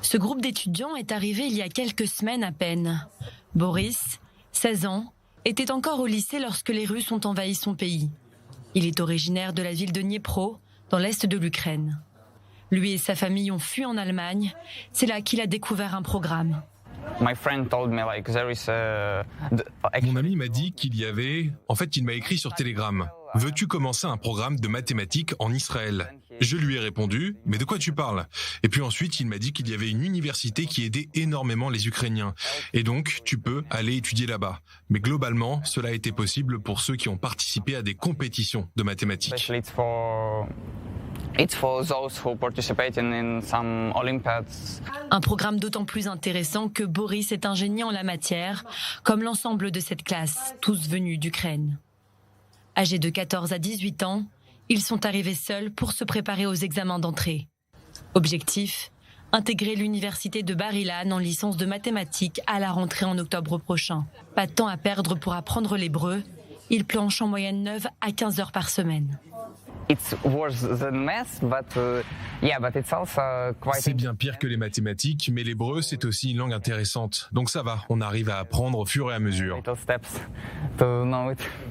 Ce groupe d'étudiants est arrivé il y a quelques semaines à peine. Boris, 16 ans, était encore au lycée lorsque les Russes ont envahi son pays. Il est originaire de la ville de Dniepro, dans l'est de l'Ukraine. Lui et sa famille ont fui en Allemagne. C'est là qu'il a découvert un programme. Mon ami m'a dit qu'il y avait... En fait, il m'a écrit sur Telegram. « Veux-tu commencer un programme de mathématiques en Israël ?» Je lui ai répondu « Mais de quoi tu parles ?» Et puis ensuite, il m'a dit qu'il y avait une université qui aidait énormément les Ukrainiens. Et donc, tu peux aller étudier là-bas. Mais globalement, cela a été possible pour ceux qui ont participé à des compétitions de mathématiques. Un programme d'autant plus intéressant que Boris est ingénieur en la matière, comme l'ensemble de cette classe, tous venus d'Ukraine. Âgés de 14 à 18 ans, ils sont arrivés seuls pour se préparer aux examens d'entrée. Objectif, intégrer l'université de Bar-Ilan en licence de mathématiques à la rentrée en octobre prochain. Pas de temps à perdre pour apprendre l'hébreu. Ils planchent en moyenne 9 à 15 heures par semaine. C'est bien pire que les mathématiques, mais l'hébreu, c'est aussi une langue intéressante. Donc ça va, on arrive à apprendre au fur et à mesure.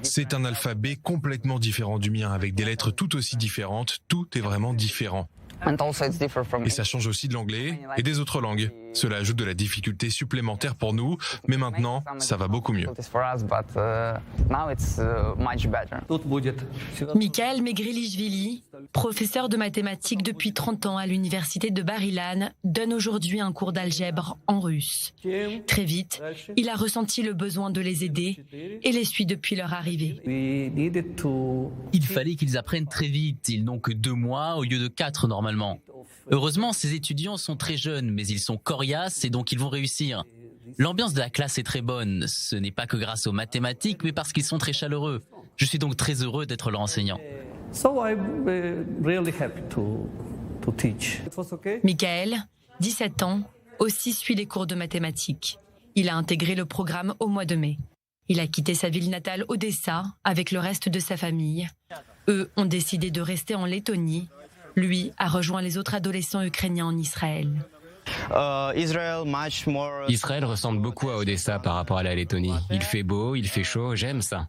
C'est un alphabet complètement différent du mien, avec des lettres tout aussi différentes. Tout est vraiment différent. Et ça change aussi de l'anglais et des autres langues. Cela ajoute de la difficulté supplémentaire pour nous, mais maintenant, ça va beaucoup mieux. Mikhail Megrelishvili, professeur de mathématiques depuis 30 ans à l'université de Bar-Ilan, donne aujourd'hui un cours d'algèbre en russe. Très vite, il a ressenti le besoin de les aider et les suit depuis leur arrivée. Il fallait qu'ils apprennent très vite. Ils n'ont que 2 mois au lieu de 4 normalement. Heureusement, ces étudiants sont très jeunes, mais ils sont coriaces et donc ils vont réussir. L'ambiance de la classe est très bonne. Ce n'est pas que grâce aux mathématiques, mais parce qu'ils sont très chaleureux. Je suis donc très heureux d'être leur enseignant. Mikhail, 17 ans, aussi suit les cours de mathématiques. Il a intégré le programme au mois de mai. Il a quitté sa ville natale Odessa avec le reste de sa famille. Eux ont décidé de rester en Lettonie. Lui a rejoint les autres adolescents ukrainiens en Israël. Israël ressemble beaucoup à Odessa par rapport à la Lettonie. Il fait beau, il fait chaud, j'aime ça.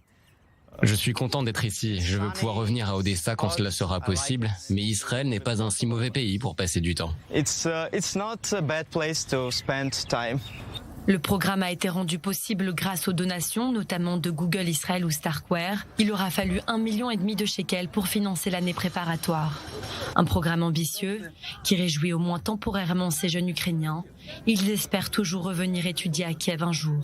Je suis content d'être ici. Je veux pouvoir revenir à Odessa quand cela sera possible, mais Israël n'est pas un si mauvais pays pour passer du temps. Le programme a été rendu possible grâce aux donations, notamment de Google Israël ou Starkware. Il aura fallu 1,5 million de shekels pour financer l'année préparatoire. Un programme ambitieux qui réjouit au moins temporairement ces jeunes Ukrainiens. Ils espèrent toujours revenir étudier à Kiev un jour.